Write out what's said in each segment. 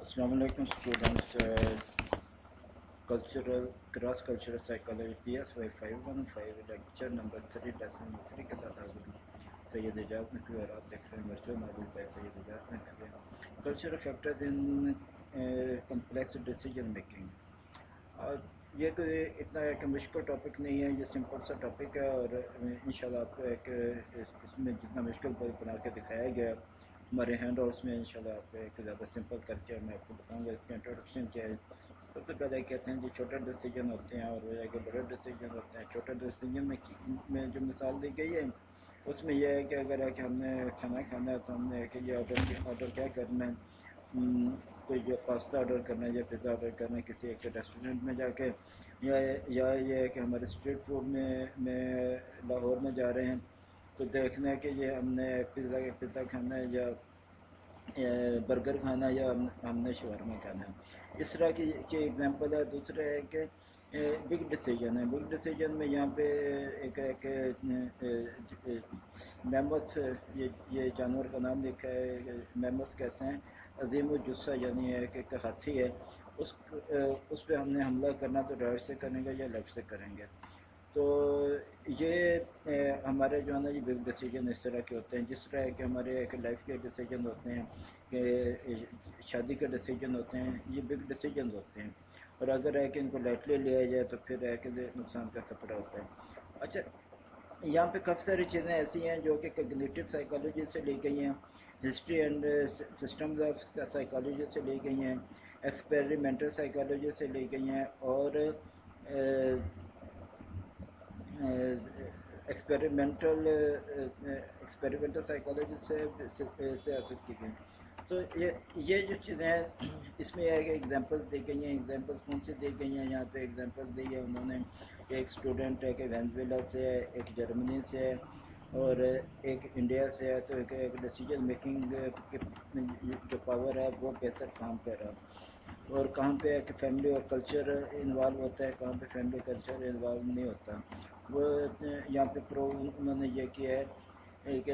Assalamu alaikum students. Cultural cross cultural psychology PSY 515 lecture number 3 lesson 3 के साथ हाजिर हूँ सैयद इजाज़ नकवी और आप देख रहे हैं virtual module by Syed Ijaz Naqvi cultural factors in complex decision making. और ये कोई इतना एक मुश्किल टॉपिक नहीं है, ये सिंपल सा टॉपिक है और इंशाल्लाह आपको एक इसमें जितना मुश्किल बना के दिखाया गया हमारे हैंड आउट्स में इंशाल्लाह आपको एक ज़्यादा सिंपल करके मैं आपको बताऊंगा। इसका इंट्रोडक्शन क्या है। सबसे पहले कहते हैं जो छोटे डिसीजन होते हैं और एक बड़े डिसीजन होते हैं। छोटे डिसीजन में जो मिसाल दी गई है उसमें यह है कि अगर है कि हमने खाना खाना है तो हमने कि ये ऑर्डर क्या करना है, कोई जो पास्ता ऑर्डर करना है या पिज़्ज़ा ऑर्डर करना है किसी एक रेस्टोरेंट में जाके, या ये है कि हमारे स्ट्रीट फूड में लाहौर में जा रहे हैं तो देखना है कि ये हमने पिज़्ज़ा खाना है या बर्गर खाना है या हमने शवरमा खाना है। इस तरह की एग्जांपल है। दूसरा है कि बिग डिसीजन है। बिग डिसीजन में यहाँ पे एक मैमथ, ये जानवर का नाम लिखा है, मैमथ कहते हैं। अजीम जुस्सा यानी एक हाथी है। उस पे हमने हमला करना तो राइट से करेंगे या लेफ़्ट से करेंगे। तो ये हमारे जो है ना ये बिग डिसीजन इस तरह के होते हैं। जिस तरह कि हमारे एक लाइफ के डिसीजन होते हैं कि शादी के डिसीजन होते हैं, ये बिग डिसीजन होते हैं और अगर है कि इनको लाइटली लिया जाए तो फिर है कि नुकसान का खतरा होता है। अच्छा, यहाँ पे काफ़ी सारी चीज़ें ऐसी हैं जो कि कॉग्निटिव साइकोलॉजी से ली गई हैं, history and systems of psychology से ली गई हैं, एक्सपेरिमेंटल साइकोलॉजी से ली गई हैं और एक्सपेरिमेंटल साइकोलॉजी से हासिल की गई। तो ये जो चीज़ें हैं इसमें यह है कि एग्जांपल्स दी गई हैं। एग्जांपल्स कौन सी दी गई हैं, यहाँ पे एग्जांपल्स दी है उन्होंने कि एक स्टूडेंट है कि वेनेजुएला से है, एक जर्मनी से है और एक इंडिया से है। तो एक डिसीजन मेकिंग की जो पावर है वो बेहतर काम कर रहा है। और कहाँ पे है कि फैमिली और कल्चर इन्वॉल्व होता है, कहाँ पे फैमिली कल्चर इन्वॉल्व नहीं होता। वो यहाँ पे उन्होंने ये किया है कि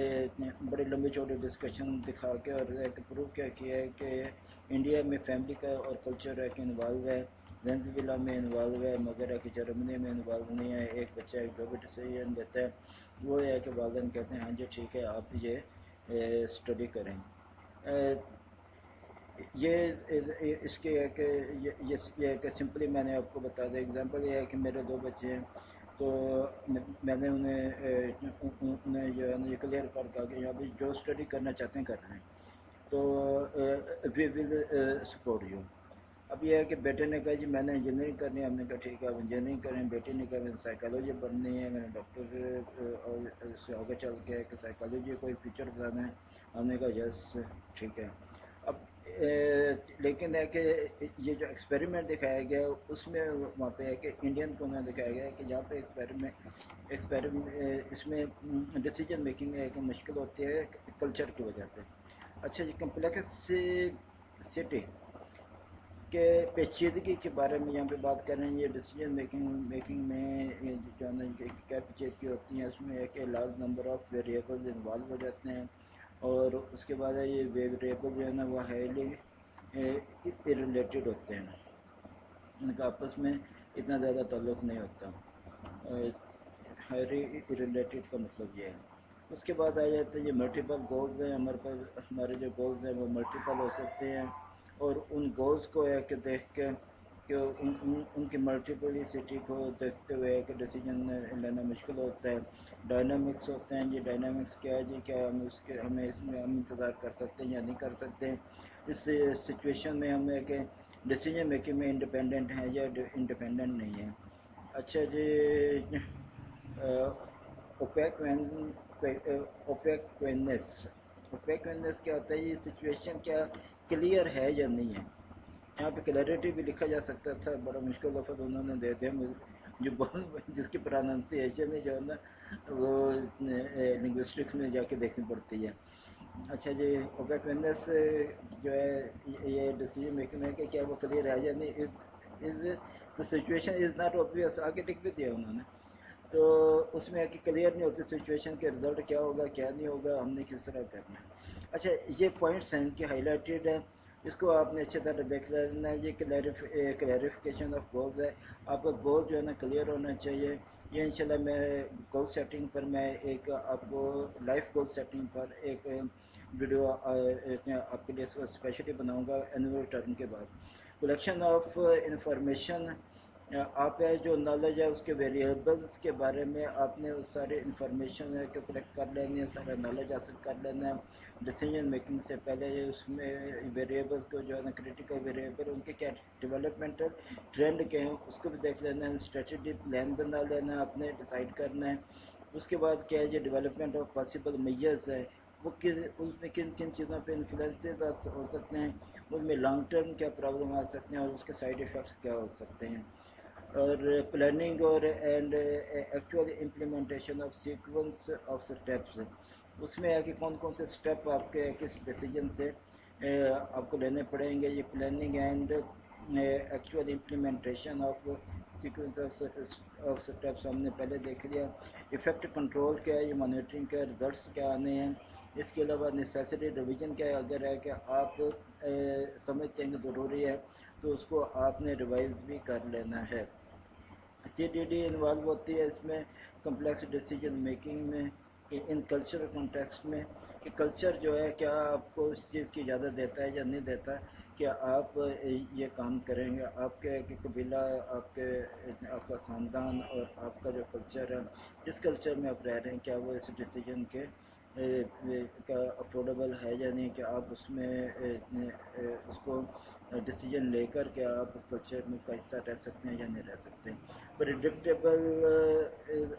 बड़े लंबे चौड़े डिस्कशन दिखा के और एक प्रूव क्या किया है कि इंडिया में फैमिली का और कल्चर है कि इन्वॉल्व है, वेनेजुएला में इन्वॉल्व है, मगर है कि जर्मनी में इन्वॉल्व नहीं है। एक बच्चा एक जो भी डिसीजन देता है वो है कि वालिदैन कहते हैं हाँ जी ठीक है आप ये स्टडी करें। इसके एक ये एक सिंपली मैंने आपको बता दें। एग्जांपल ये है कि मेरे दो बच्चे हैं तो मैंने उन्हें जो है ना ये क्लियर कर कहा कि अभी जो स्टडी करना चाहते हैं कर रहे हैं तो वी विल सपोर्ट यू। अब ये है कि बेटे ने कहा जी मैंने इंजीनियरिंग करनी है। हमने कहा ठीक है आप इंजीनियरिंग करें। बेटे ने कहा मैंने साइकोलॉजी पढ़नी है, मैंने डॉक्टर और इससे आगे चल के कि साइकोलॉजी कोई फ्यूचर प्लान है। हमने कहा यस ठीक है। अब लेकिन है कि ये जो एक्सपेरिमेंट दिखाया गया उसमें वहाँ पे है कि इंडियन को ना दिखाया गया है कि जहाँ पे एक्सपेरिमेंट इसमें डिसीजन मेकिंग एक मुश्किल होती है कल्चर की वजह से। अच्छा जी, कम्प्लेक्स सिटी के पेचीदगी के बारे में यहाँ पे बात कर रहे हैं। ये डिसीजन मेकिंग में जो है ना क्या पेचीदगी होती है उसमें एक large number of variables involve हो जाते हैं और उसके बाद ये वेरिएबल जो है ना वो हाईली इरिलेटेड होते हैं, इनका आपस में इतना ज़्यादा ताल्लुक़ नहीं होता। हाईली इरिलेटेड का मतलब ये है। उसके बाद आ जाते हैं ये मल्टीपल गोल्स हैं। हमारे पास हमारे जो गोल्स हैं वो मल्टीपल हो सकते हैं और उन गोल्स को है कि देख के कि उनकी मल्टीपलिसिटी को देखते हुए एक डिसीजन लेना मुश्किल होता है। डायनामिक्स होते हैं जी। डायनामिक्स क्या है जी, क्या हमें इसमें हम इंतज़ार कर सकते हैं या नहीं कर सकते। इस सिचुएशन में हमें कि डिसीजन मेकिंग में इंडिपेंडेंट है या इंडिपेंडेंट नहीं है। अच्छा जी, ओपेकनेस। ओपेकनेस क्या होता है, ये सिचुएशन क्या क्लियर है या नहीं है। यहाँ पे क्लैरिटी भी लिखा जा सकता था, बड़ा मुश्किल लफ्ज़ उन्होंने दे दिया जो बहुत जिसकी प्रोनाउंसिएशन है जो है ना वो लिंग्विस्टिक्स में जाके देखनी पड़ती है। अच्छा जी, ओपेकनेस जो है ये डिसीजन मेकिंग में कि क्या वो क्लियर है या नहीं। Is the situation is not obvious, आगे लिख भी दिया उन्होंने। तो उसमें है कि क्लियर नहीं होती सिचुएशन के रिज़ल्ट क्या होगा क्या नहीं होगा, हमने किस तरह करना है। अच्छा, ये पॉइंट्स हैं इनके हाईलाइटेड है اس کو آپ نے اچھی طرح دیکھ لینا ہے. یہ کلیریفیکیشن آف گولز ہے. آپ کا گول جو ہے نا کلیئر ہونا چاہیے. یہ انشاءاللہ میں گول سیٹنگ پر میں ایک آپ کو لائف گول سیٹنگ پر ایک ویڈیو آپ کے لیے اسپیشلی بناؤں گا اینول ٹرم کے بعد. کلیکشن آف انفارمیشن، آپ جو نالج ہے اس کے ویریبلس کے بارے میں آپ نے اس سارے انفارمیشن ہے کہ کلیکٹ کر لینی ہے، سارا نالج حاصل کر لینا ہے. ڈیسیجن میکنگ سے پہلے اس میں ویریبل کو جو ہے نا کریٹیکل ویریبل ان کے کیا ڈیولپمنٹل ٹرینڈ کے ہیں اس کو بھی دیکھ لینا ہے. اسٹریٹجی پلان بنا لینا ہے، آپ نے ڈیسائیڈ کرنا ہے. اس کے بعد کیا ہے یہ ڈیولپمنٹ آف پاسبل میئرز ہے، وہ اس میں کن کن چیزوں پہ انفلوئنسز ہو سکتے ہیں، اس میں لانگ ٹرم کیا پرابلم آ سکتے ہیں اور اس کے سائیڈ ایفیکٹس کیا ہو سکتے ہیں. اور پلاننگ اور and actual implementation of sequence of steps, اس میں ہے کہ کون کون سے اسٹیپ آپ کے کس ڈیسیجن سے آپ کو لینے پڑیں گے. یہ planning and actual implementation of sequence of steps ہم نے پہلے دیکھ لیا. افیکٹ کنٹرول کیا ہے، یہ مانیٹرنگ کے ریزلٹس کیا آنے ہیں. اس کے علاوہ نیسیسری ریویژن کیا ہے، اگر ہے کہ آپ سمجھتے ہیں کہ ضروری ہے تو اس کو آپ نے ریوائز بھی کر لینا ہے. سی ٹی ڈی انوالو ہوتی ہے اس میں کمپلیکس ڈیسیجن میکنگ میں کہ ان کلچرل کانٹیکسٹ میں کہ کلچر جو ہے کیا آپ کو اس چیز کی اجازت دیتا ہے یا نہیں دیتا کہ آپ یہ کام کریں گے. آپ کے قبیلہ، آپ کا خاندان اور آپ کا جو کلچر ہے، جس کلچر میں آپ رہ رہے ہیں، کیا وہ اس ڈیسیجن کے کا افورڈیبل ہے یا نہیں، کہ آپ اس میں اس کو ڈیسیجن لے کر کے آپ اس کلچر میں کا حصہ رہ سکتے ہیں یا نہیں رہ سکتے ہیں. پریڈکٹیبل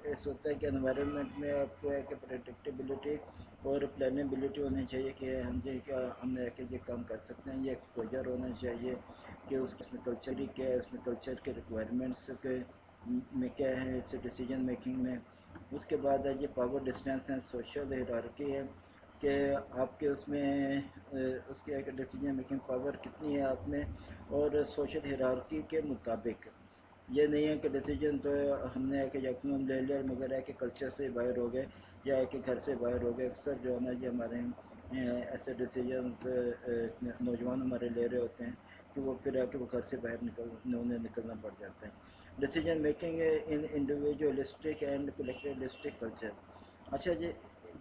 اس ہوتا ہے کہ انوائرمنٹ میں آپ کو ہے کہ پریڈکٹیبلٹی اور پلانیبلٹی ہونی چاہیے کہ ہم یہ کام کر سکتے ہیں. یہ ایکسپوجر ہونا چاہیے کہ اس میں کلچر ہی کیا ہے، اس میں کلچر کے ریکوائرمنٹس کے میں کیا ہے اس ڈیسیجن میکنگ میں. اس کے بعد ہے یہ پاور ڈسٹینس ہے، سوشل ہیرارکی ہے کہ آپ کے اس میں اس کے ڈیسیجن میکنگ پاور کتنی ہے آپ میں، اور سوشل ہیرارکی کے مطابق. یہ نہیں ہے کہ ڈیسیجن تو ہم نے کہ یکم لے لیا مگر ہے کہ کلچر سے باہر ہو گئے یا کہ گھر سے باہر ہو گئے. اکثر جو ہے نا یہ ہمارے ایسے ڈیسیجنز نوجوان ہمارے لے رہے ہوتے ہیں کہ وہ پھر ہے کہ وہ گھر سے باہر انہیں نکلنا پڑ جاتا ہے. Decision making in individualistic and کلیکٹیوسٹک culture. اچھا جی،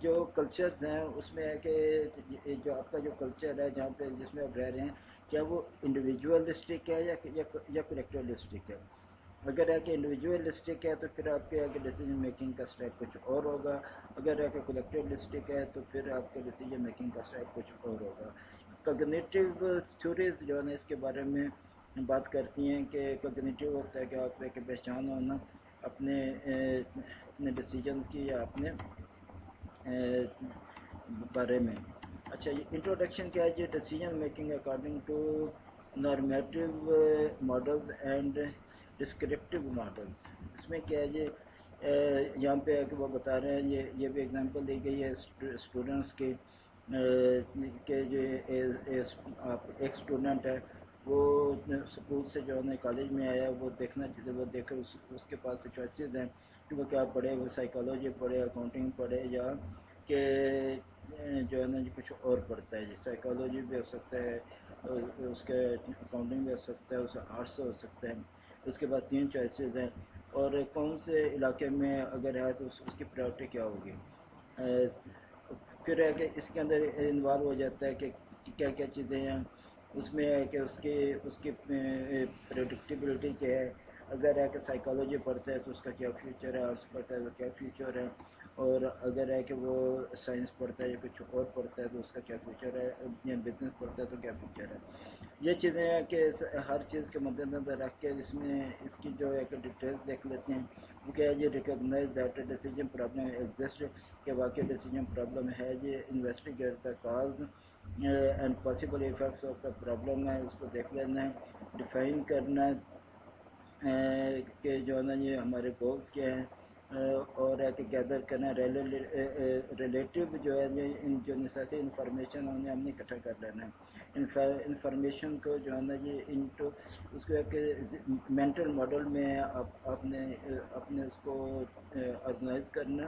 جو کلچرز ہیں اس میں ہے کہ جو آپ کا جو کلچر ہے جہاں پہ جس میں آپ رہ رہے ہیں، کیا وہ انڈیویجولسٹک ہے یا کلیکٹیوسٹک ہے. اگر ہے کہ انڈیویجولسٹک ہے تو پھر آپ کے ڈیسیجن میکنگ کا اسٹیپ کچھ اور ہوگا. اگر ہے کہ کلیکٹیوسٹک ہے تو پھر آپ کے ڈیسیجن میکنگ کا اسٹیپ کچھ اور ہوگا. کگنیٹیو تھیوریز جو ہے نا اس کے بارے میں بات کرتی ہیں کہ کگنیٹیو ہوتا ہے کہ آپ ایک پہچان ہونا اپنے ڈیسیجن کی یا اپنے بارے میں. اچھا، یہ انٹروڈکشن کیا ہے جی. Decision making according to normative models and descriptive models. اس میں کیا ہے جی، یہاں پہ کہ وہ بتا رہے ہیں، یہ بھی اگزامپل دی گئی ہے اسٹوڈنٹس کی کہ جو آپ ایک اسٹوڈنٹ ہے، وہ اسکول سے جو ہے نا کالج میں آیا، وہ دیکھنا چاہتے، وہ دیکھ کر اس کے پاس چوائسیز ہیں کہ وہ کیا پڑھے، وہ سائیکالوجی پڑھے، اکاؤنٹنگ پڑھے، یا کہ جو ہے نا کچھ اور پڑھتا ہے. سائیکالوجی بھی ہو سکتا ہے، اس کے اکاؤنٹنگ بھی ہو سکتا ہے، اس آرٹس سے ہو سکتا ہے. اس کے بعد 3 چوائسیز ہیں، اور کون سے علاقے میں اگر ہے تو اس کی پرائورٹی کیا ہوگی. پھر ہے کہ اس کے اندر انوالو ہو جاتا ہے کہ کیا کیا چیزیں ہیں. اس میں ہے کہ اس کی پریڈکٹیبلٹی کیا ہے. اگر ہے کہ سائیکالوجی پڑھتا ہے تو اس کا کیا فیوچر ہے، آرٹس پڑھتا ہے تو کیا فیوچر ہے، اور اگر ہے کہ وہ سائنس پڑھتا ہے یا کچھ اور پڑھتا ہے تو اس کا کیا فیوچر ہے، یا بزنس پڑھتا ہے تو کیا فیوچر ہے. یہ چیزیں ہیں کہ ہر چیز کے مد نظر رکھ کے اس میں اس کی جو ہے کہ ڈیٹیلس دیکھ لیتے ہیں. وہ کیا ہے یہ recognize that decision problem exist, کہ واقعی ڈیسیجن پرابلم ہے. یہ investigate the cause and possible effects of the problem ہے، اس کو دیکھ لینا ہے. ڈیفائن کرنا کہ جو ہے نا یہ ہمارے گولز کیا ہیں، اور ہے کہ گیدر کرنا ریلیٹیو جو ہے ان جو نیسیسری انفارمیشن انہیں ہم نے اکٹھا کر لینا ہے. انفارمیشن کو جو ہے نا یہ انٹو اس کو ایک مینٹل ماڈل میں آپ نے اس کو آرگنائز کرنا.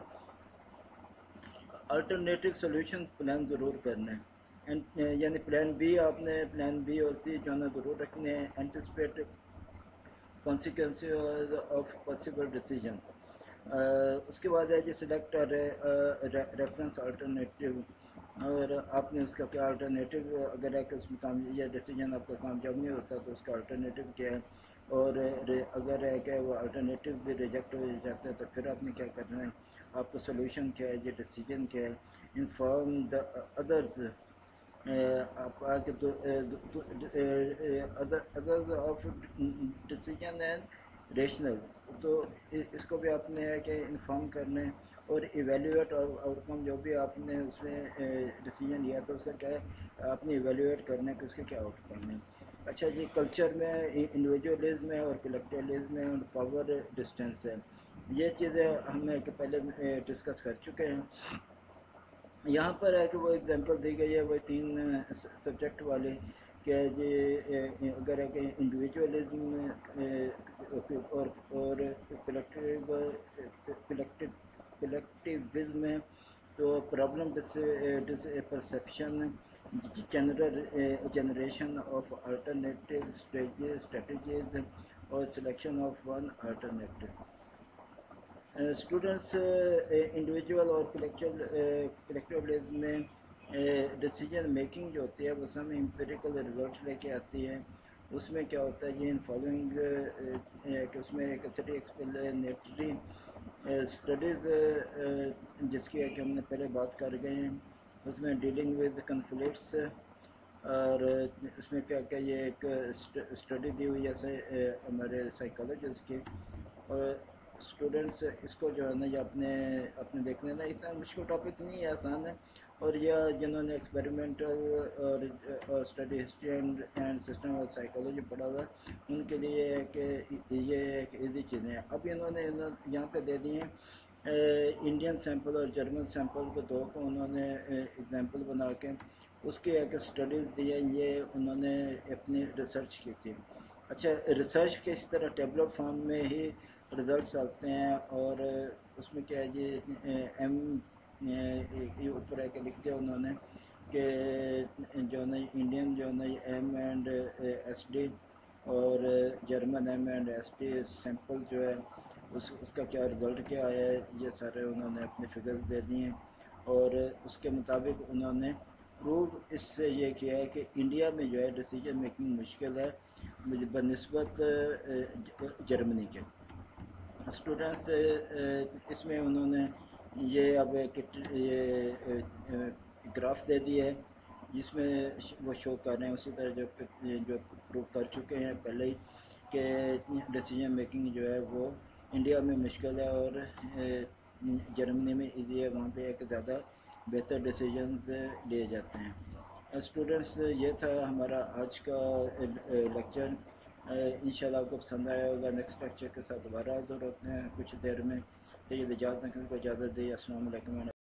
الٹرنیٹیو سولوشن پلان ضرور کرنا ہے. यानी प्लान बी आपने प्लान बी और सी जो है ना ज़रूर रखने हैं. Anticipate consequences of possible decision. उसके बाद है जी सिलेक्ट रेफरेंस अल्टरनेटिव, और आपने उसका क्या अल्टरनेटिव अगर है कि उसमें काम ये डिसीजन आपका कामयाब नहीं होता तो उसका अल्टरनेटिव क्या है, और अगर है कि वो अल्टरनेटिव भी रिजेक्ट हो जाता है तो फिर आपने क्या करना है, आपका सोल्यूशन क्या है, ये डिसीजन क्या है. इन्फॉर्म द अदर्स, आप आके तो other of decision and rational, तो इसको भी आपने है कि इन्फॉर्म करना है, और इवेल्यूएट और आउटकम जो भी आपने उसमें डिसीजन लिया तो उसका क्या है आपने इवेल्यूएट करना है कि उसके क्या आउटकम है. अच्छा जी, कल्चर में इंडिविजुअलिज्म है और कलेक्टिवलिज्म है और पावर डिस्टेंस है. ये चीज़ें हमने पहले डिस्कस कर चुके हैं. यहाँ पर है कि वो एग्जांपल दी गई है वो तीन सब्जेक्ट वाले, कि ये अगर है कि इंडिविजुअलिज्म और कलेक्टिव कलेक्टिविज्म में, तो problem perception, generation of alternative strategies और selection of one alternative. Students individual और कलेक्टिवलिज्म में डिसीजन मेकिंग जो होती है वो सब एम्पिरिकल रिजल्ट लेके आती है. उसमें क्या होता है जी, इन फॉलोइंग कि उसमें एक अच्छी एक्सप्लेनेटरी स्टडीज़ जिसकी है कि हमने पहले बात कर गए हैं, उसमें डीलिंग विद कन्फ्लिक्ट्स, और इसमें क्या क्या ये एक स्टडी दी हुई है हमारे साइकोलॉजिस्ट की. और स्टूडेंट्स इसको जो है ना ये अपने अपने देखने ना इतना मुश्किल टॉपिक नहीं है, आसान है. और यह जिन्होंने एक्सपेरिमेंटल और study history and system of psychology पढ़ा हुआ है उनके लिए कि ये एक ईजी चीज़ें हैं. अब इन्होंने यहाँ पे दे दिए इंडियन सैंपल और जर्मन सैंपल को दो को उन्होंने एग्जांपल बना के उसकी एक स्टडीज़ दी है, ये उन्होंने अपनी रिसर्च की थी. अच्छा, रिसर्च के इस तरह टेबलर फॉर्म में ही रिजल्ट्स आते हैं, और उसमें क्या है जी एम ये ऊपर है कि लिख दिया उन्होंने कि जो है इंडियन जो है एम एंड एस डी और German M and S D sample जो है उसका क्या रिज़ल्ट क्या आया है, ये सारे उन्होंने अपने फिगर्स दे दिए हैं. और उसके मुताबिक उन्होंने प्रूव इससे ये किया है कि इंडिया में जो है डिसीजन मेकिंग मुश्किल है बनस्बत जर्मनी के. स्टूडेंट्स इसमें उन्होंने ये अब ये ग्राफ दे दिए है जिसमें वो शो कर रहे हैं उसी तरह जो प्रूव कर चुके हैं पहले ही कि डिसीजन मेकिंग जो है वो इंडिया में मुश्किल है और जर्मनी में इजी है, वहाँ पे एक ज़्यादा बेहतर डिसीजन लिए जाते हैं. स्टूडेंट्स ये था हमारा आज का लेक्चर. इंशाल्लाह आपको पसंद आया होगा. नेक्स्ट लेक्चर के साथ दोबारा हाज़िर होते हैं कुछ देर में. सैयद इजाज़त को इजाज़त दी. अस्सलाम वालेकुम.